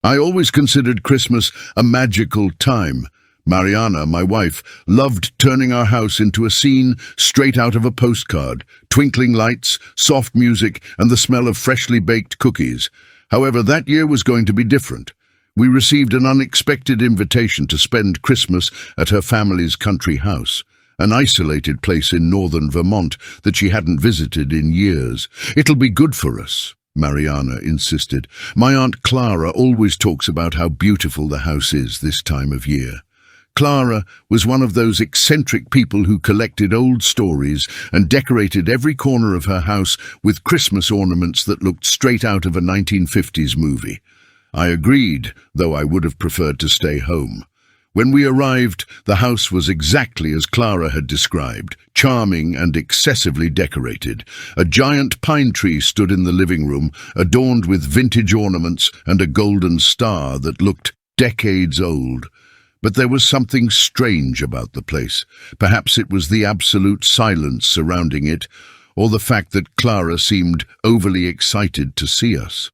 I always considered Christmas a magical time. Mariana, my wife, loved turning our house into a scene straight out of a postcard, twinkling lights, soft music, and the smell of freshly baked cookies. However, that year was going to be different. We received an unexpected invitation to spend Christmas at her family's country house, an isolated place in northern Vermont that she hadn't visited in years. "It'll be good for us," Mariana insisted. "My Aunt Clara always talks about how beautiful the house is this time of year." Clara was one of those eccentric people who collected old stories and decorated every corner of her house with Christmas ornaments that looked straight out of a 1950s movie. I agreed, though I would have preferred to stay home. When we arrived, the house was exactly as Clara had described, charming and excessively decorated. A giant pine tree stood in the living room, adorned with vintage ornaments and a golden star that looked decades old. But there was something strange about the place. Perhaps it was the absolute silence surrounding it, or the fact that Clara seemed overly excited to see us.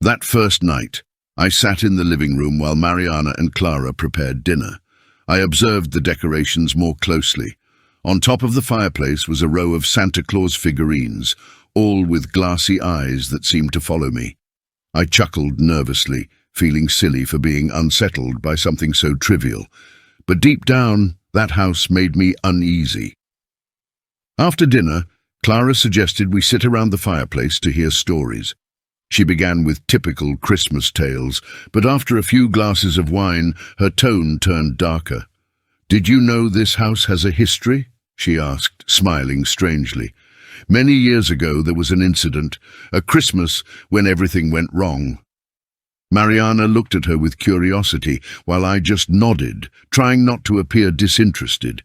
That first night, I sat in the living room while Mariana and Clara prepared dinner. I observed the decorations more closely. On top of the fireplace was a row of Santa Claus figurines, all with glassy eyes that seemed to follow me. I chuckled nervously, feeling silly for being unsettled by something so trivial. But deep down, that house made me uneasy. After dinner, Clara suggested we sit around the fireplace to hear stories. She began with typical Christmas tales, but after a few glasses of wine, her tone turned darker. "Did you know this house has a history?" she asked, smiling strangely. "Many years ago there was an incident, a Christmas when everything went wrong." Mariana looked at her with curiosity, while I just nodded, trying not to appear disinterested.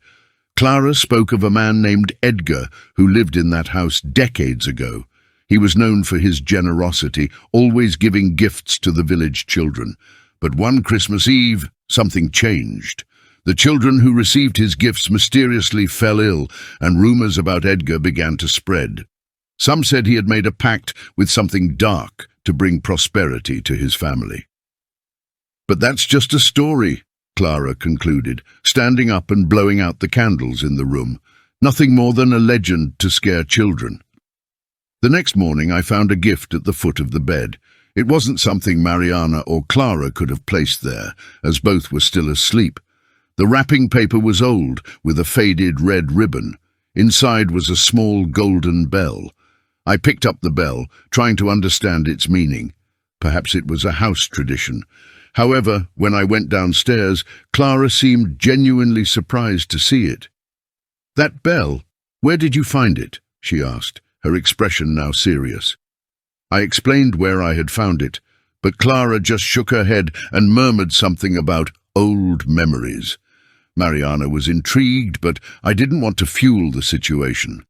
Clara spoke of a man named Edgar who lived in that house decades ago. He was known for his generosity, always giving gifts to the village children. But one Christmas Eve, something changed. The children who received his gifts mysteriously fell ill, and rumors about Edgar began to spread. Some said he had made a pact with something dark to bring prosperity to his family. "But that's just a story," Clara concluded, standing up and blowing out the candles in the room. "Nothing more than a legend to scare children." The next morning I found a gift at the foot of the bed. It wasn't something Mariana or Clara could have placed there, as both were still asleep. The wrapping paper was old, with a faded red ribbon. Inside was a small golden bell. I picked up the bell, trying to understand its meaning. Perhaps it was a house tradition. However, when I went downstairs, Clara seemed genuinely surprised to see it. "That bell, where did you find it?" she asked, her expression now serious. I explained where I had found it, but Clara just shook her head and murmured something about old memories. Mariana was intrigued, but I didn't want to fuel the situation.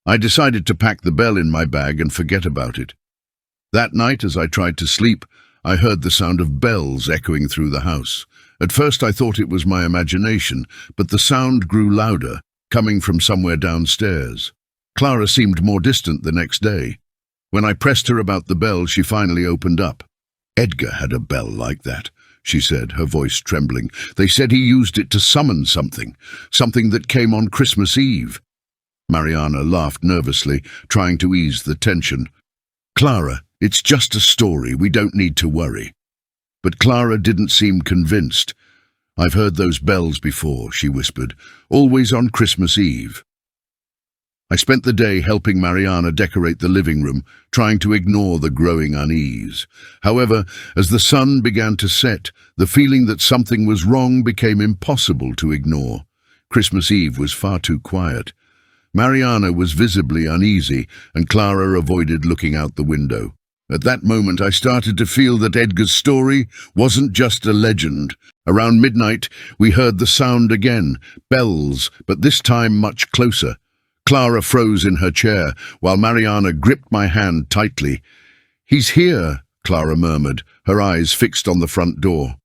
I decided to pack the bell in my bag and forget about it. That night, as I tried to sleep, I heard the sound of bells echoing through the house. At first I thought it was my imagination, but the sound grew louder, coming from somewhere downstairs. Clara seemed more distant the next day. When I pressed her about the bell, she finally opened up. "Edgar had a bell like that," she said, her voice trembling. "They said he used it to summon something that came on Christmas Eve." Mariana laughed nervously, trying to ease the tension. "Clara, it's just a story, we don't need to worry." But Clara didn't seem convinced. "I've heard those bells before," she whispered, "always on Christmas Eve." I spent the day helping Mariana decorate the living room, trying to ignore the growing unease. However, as the sun began to set, the feeling that something was wrong became impossible to ignore. Christmas Eve was far too quiet. Mariana was visibly uneasy, and Clara avoided looking out the window. At that moment, I started to feel that Edgar's story wasn't just a legend. Around midnight, we heard the sound again, bells, but this time much closer. Clara froze in her chair, while Mariana gripped my hand tightly. "He's here," Clara murmured, her eyes fixed on the front door.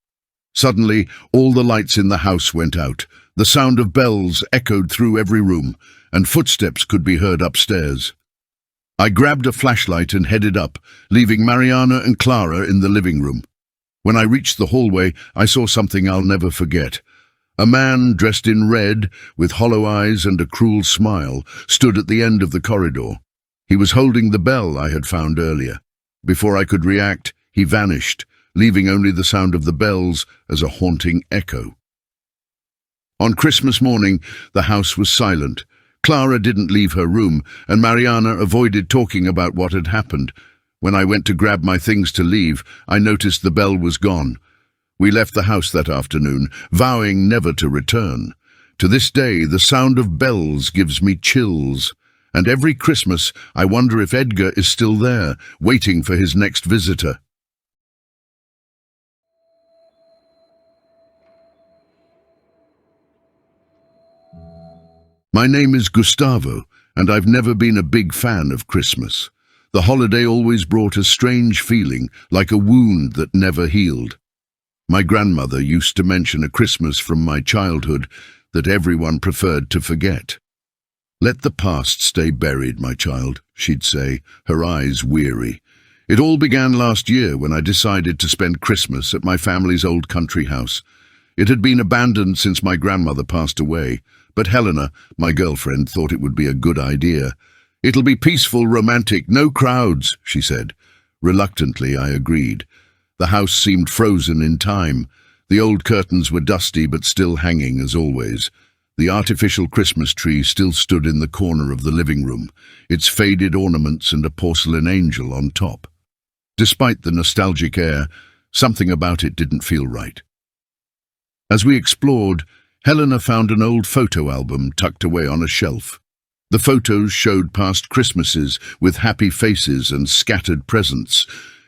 Suddenly, all the lights in the house went out. The sound of bells echoed through every room, and footsteps could be heard upstairs. I grabbed a flashlight and headed up, leaving Mariana and Clara in the living room. When I reached the hallway, I saw something I'll never forget. A man dressed in red, with hollow eyes and a cruel smile, stood at the end of the corridor. He was holding the bell I had found earlier. Before I could react, he vanished, leaving only the sound of the bells as a haunting echo. On Christmas morning, the house was silent. Clara didn't leave her room, and Mariana avoided talking about what had happened. When I went to grab my things to leave, I noticed the bell was gone. We left the house that afternoon, vowing never to return. To this day, the sound of bells gives me chills, and every Christmas I wonder if Edgar is still there, waiting for his next visitor. My name is Gustavo, and I've never been a big fan of Christmas. The holiday always brought a strange feeling, like a wound that never healed. My grandmother used to mention a Christmas from my childhood that everyone preferred to forget. "Let the past stay buried, my child," she'd say, her eyes weary. It all began last year when I decided to spend Christmas at my family's old country house. It had been abandoned since my grandmother passed away, but Helena, my girlfriend, thought it would be a good idea. "It'll be peaceful, romantic, no crowds," she said. Reluctantly, I agreed. The house seemed frozen in time. The old curtains were dusty but still hanging as always. The artificial Christmas tree still stood in the corner of the living room, its faded ornaments and a porcelain angel on top. Despite the nostalgic air, something about it didn't feel right. As we explored, Helena found an old photo album tucked away on a shelf. The photos showed past Christmases with happy faces and scattered presents.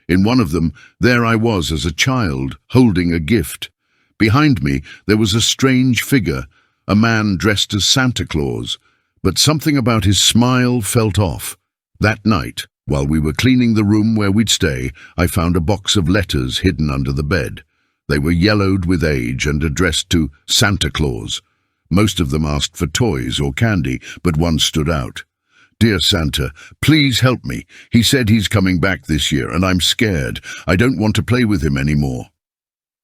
In one of them, there I was as a child, holding a gift. Behind me, there was a strange figure, a man dressed as Santa Claus, but something about his smile felt off. That night, while we were cleaning the room where we'd stay, I found a box of letters hidden under the bed. They were yellowed with age and addressed to Santa Claus. Most of them asked for toys or candy, but one stood out. "Dear Santa, please help me. He said he's coming back this year, and I'm scared. I don't want to play with him anymore."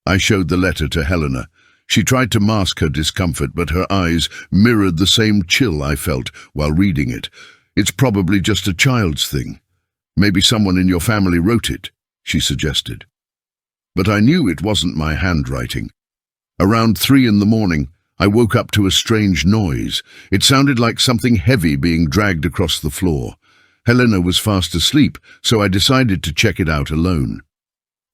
I showed the letter to Helena. She tried to mask her discomfort, but her eyes mirrored the same chill I felt while reading it. "It's probably just a child's thing. Maybe someone in your family wrote it," she suggested. But I knew it wasn't my handwriting. Around 3 in the morning, I woke up to a strange noise. It sounded like something heavy being dragged across the floor. Helena was fast asleep, so I decided to check it out alone.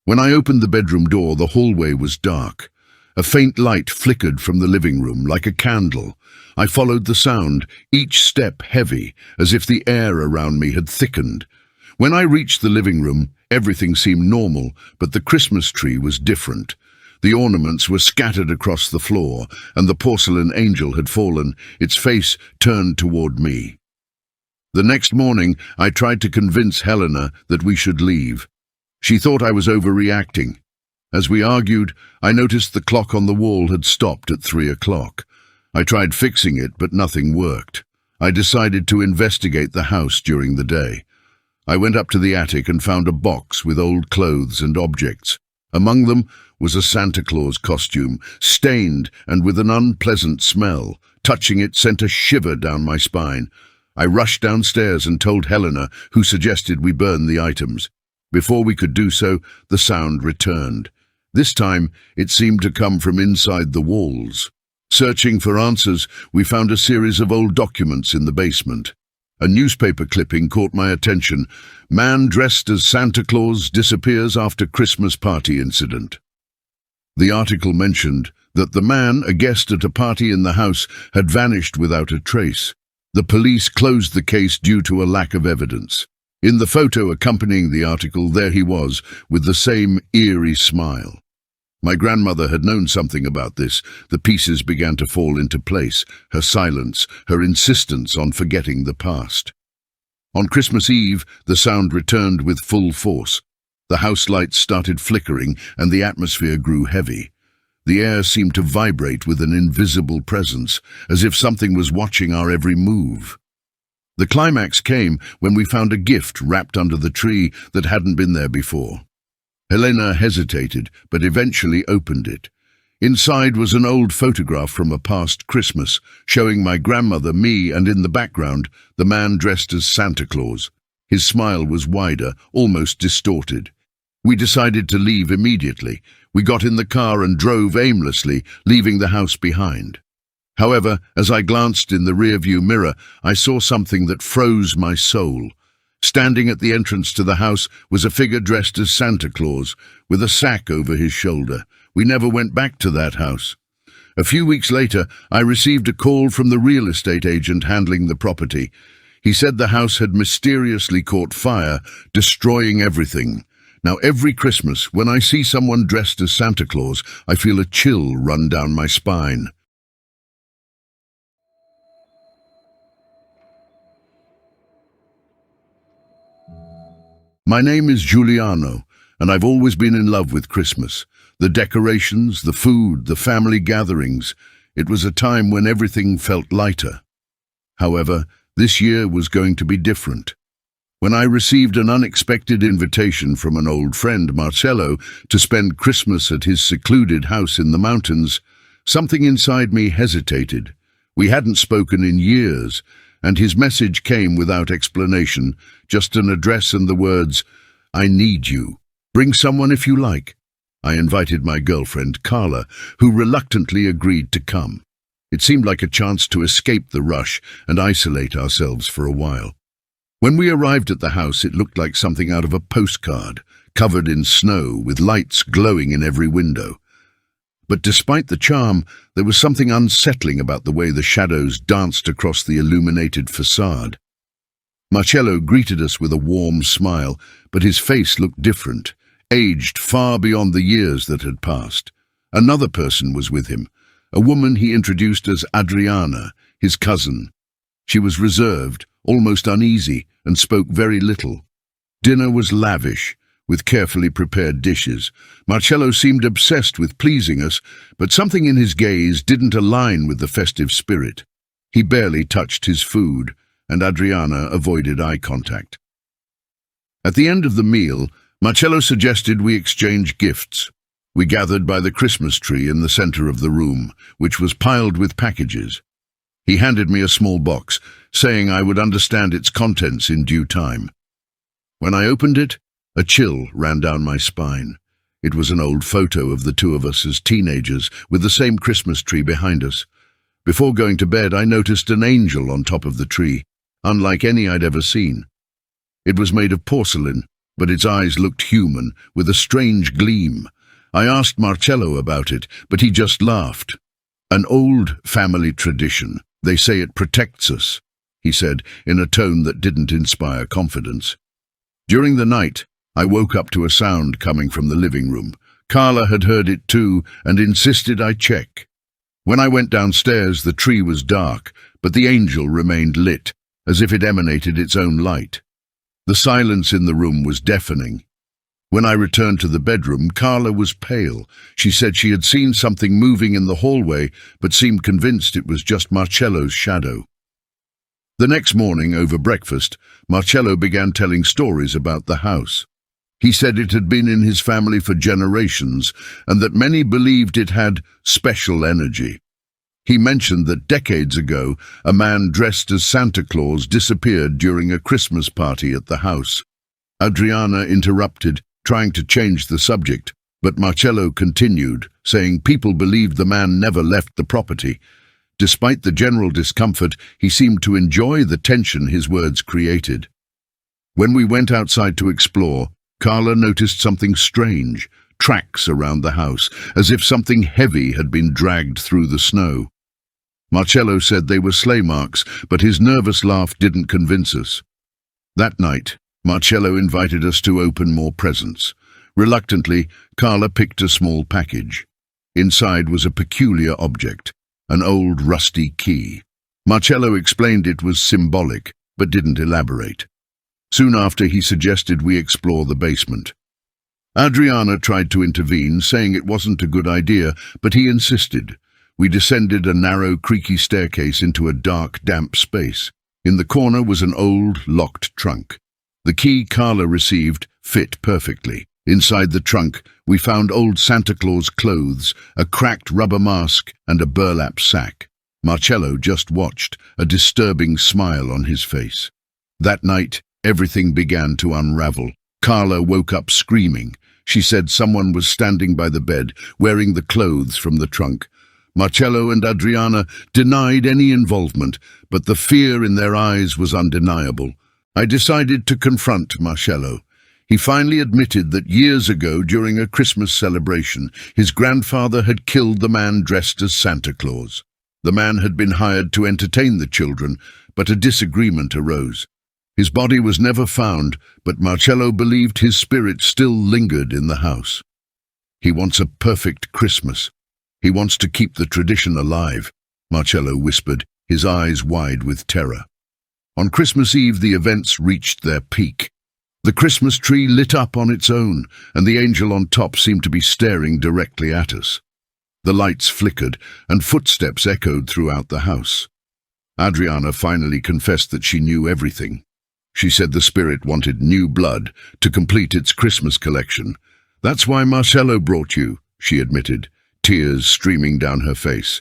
When I opened the bedroom door, the hallway was dark. A faint light flickered from the living room like a candle. I followed the sound, each step heavy, as if the air around me had thickened. When I reached the living room, everything seemed normal, but the Christmas tree was different. The ornaments were scattered across the floor, and the porcelain angel had fallen, its face turned toward me. The next morning, I tried to convince Helena that we should leave. She thought I was overreacting. As we argued, I noticed the clock on the wall had stopped at 3 o'clock. I tried fixing it, but nothing worked. I decided to investigate the house during the day. I went up to the attic and found a box with old clothes and objects. Among them was a Santa Claus costume, stained and with an unpleasant smell. Touching it sent a shiver down my spine. I rushed downstairs and told Helena, who suggested we burn the items. Before we could do so, the sound returned. This time, it seemed to come from inside the walls. Searching for answers, we found a series of old documents in the basement. A newspaper clipping caught my attention. "Man dressed as Santa Claus disappears after Christmas party incident." The article mentioned that the man, a guest at a party in the house, had vanished without a trace. The police closed the case due to a lack of evidence. In the photo accompanying the article, there he was, with the same eerie smile. My grandmother had known something about this. The pieces began to fall into place, her silence, her insistence on forgetting the past. On Christmas Eve, the sound returned with full force. The house lights started flickering and the atmosphere grew heavy. The air seemed to vibrate with an invisible presence, as if something was watching our every move. The climax came when we found a gift wrapped under the tree that hadn't been there before. Helena hesitated, but eventually opened it. Inside was an old photograph from a past Christmas, showing my grandmother, me, and in the background, the man dressed as Santa Claus. His smile was wider, almost distorted. We decided to leave immediately. We got in the car and drove aimlessly, leaving the house behind. However, as I glanced in the rearview mirror, I saw something that froze my soul. Standing at the entrance to the house was a figure dressed as Santa Claus, with a sack over his shoulder. We never went back to that house. A few weeks later, I received a call from the real estate agent handling the property. He said the house had mysteriously caught fire, destroying everything. Now, every Christmas, when I see someone dressed as Santa Claus, I feel a chill run down my spine. My name is Giuliano, and I've always been in love with Christmas. The decorations, the food, the family gatherings. It was a time when everything felt lighter. However, this year was going to be different. When I received an unexpected invitation from an old friend, Marcello, to spend Christmas at his secluded house in the mountains, something inside me hesitated. We hadn't spoken in years, and his message came without explanation, just an address and the words, "I need you. Bring someone if you like." I invited my girlfriend, Carla, who reluctantly agreed to come. It seemed like a chance to escape the rush and isolate ourselves for a while. When we arrived at the house, it looked like something out of a postcard, covered in snow, with lights glowing in every window. But despite the charm, there was something unsettling about the way the shadows danced across the illuminated facade. Marcello greeted us with a warm smile, but his face looked different, aged far beyond the years that had passed. Another person was with him, a woman he introduced as Adriana, his cousin. She was reserved, almost uneasy, and spoke very little. Dinner was lavish, with carefully prepared dishes. Marcello seemed obsessed with pleasing us, but something in his gaze didn't align with the festive spirit. He barely touched his food, and Adriana avoided eye contact. At the end of the meal, Marcello suggested we exchange gifts. We gathered by the Christmas tree in the center of the room, which was piled with packages. He handed me a small box, saying I would understand its contents in due time. When I opened it, a chill ran down my spine. It was an old photo of the two of us as teenagers, with the same Christmas tree behind us. Before going to bed, I noticed an angel on top of the tree, unlike any I'd ever seen. It was made of porcelain, but its eyes looked human, with a strange gleam. I asked Marcello about it, but he just laughed. "An old family tradition. They say it protects us," he said, in a tone that didn't inspire confidence. During the night, I woke up to a sound coming from the living room. Carla had heard it too and insisted I check. When I went downstairs, the tree was dark, but the angel remained lit, as if it emanated its own light. The silence in the room was deafening. When I returned to the bedroom, Carla was pale. She said she had seen something moving in the hallway, but seemed convinced it was just Marcello's shadow. The next morning, over breakfast, Marcello began telling stories about the house. He said it had been in his family for generations, and that many believed it had special energy. He mentioned that decades ago, a man dressed as Santa Claus disappeared during a Christmas party at the house. Adriana interrupted, trying to change the subject, but Marcello continued, saying people believed the man never left the property. Despite the general discomfort, he seemed to enjoy the tension his words created. When we went outside to explore, Carla noticed something strange, tracks around the house, as if something heavy had been dragged through the snow. Marcello said they were sleigh marks, but his nervous laugh didn't convince us. That night, Marcello invited us to open more presents. Reluctantly, Carla picked a small package. Inside was a peculiar object, an old rusty key. Marcello explained it was symbolic, but didn't elaborate. Soon after, he suggested we explore the basement. Adriana tried to intervene, saying it wasn't a good idea, but he insisted. We descended a narrow, creaky staircase into a dark, damp space. In the corner was an old, locked trunk. The key Carla received fit perfectly. Inside the trunk, we found old Santa Claus clothes, a cracked rubber mask, and a burlap sack. Marcello just watched, a disturbing smile on his face. That night, everything began to unravel. Carla woke up screaming. She said someone was standing by the bed, wearing the clothes from the trunk. Marcello and Adriana denied any involvement, but the fear in their eyes was undeniable. I decided to confront Marcello. He finally admitted that years ago, during a Christmas celebration, his grandfather had killed the man dressed as Santa Claus. The man had been hired to entertain the children, but a disagreement arose. His body was never found, but Marcello believed his spirit still lingered in the house. He wants a perfect Christmas. He wants to keep the tradition alive, Marcello whispered, his eyes wide with terror. On Christmas Eve, the events reached their peak. The Christmas tree lit up on its own, and the angel on top seemed to be staring directly at us. The lights flickered, and footsteps echoed throughout the house. Adriana finally confessed that she knew everything. She said the spirit wanted new blood to complete its Christmas collection. "That's why Marcello brought you," she admitted, tears streaming down her face.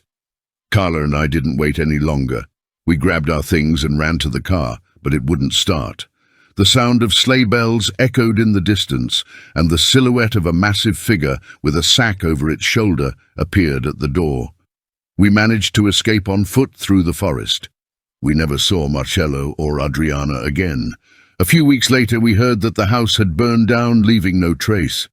Carla and I didn't wait any longer. We grabbed our things and ran to the car, but it wouldn't start. The sound of sleigh bells echoed in the distance, and the silhouette of a massive figure with a sack over its shoulder appeared at the door. We managed to escape on foot through the forest. We never saw Marcello or Adriana again. A few weeks later, we heard that the house had burned down, leaving no trace.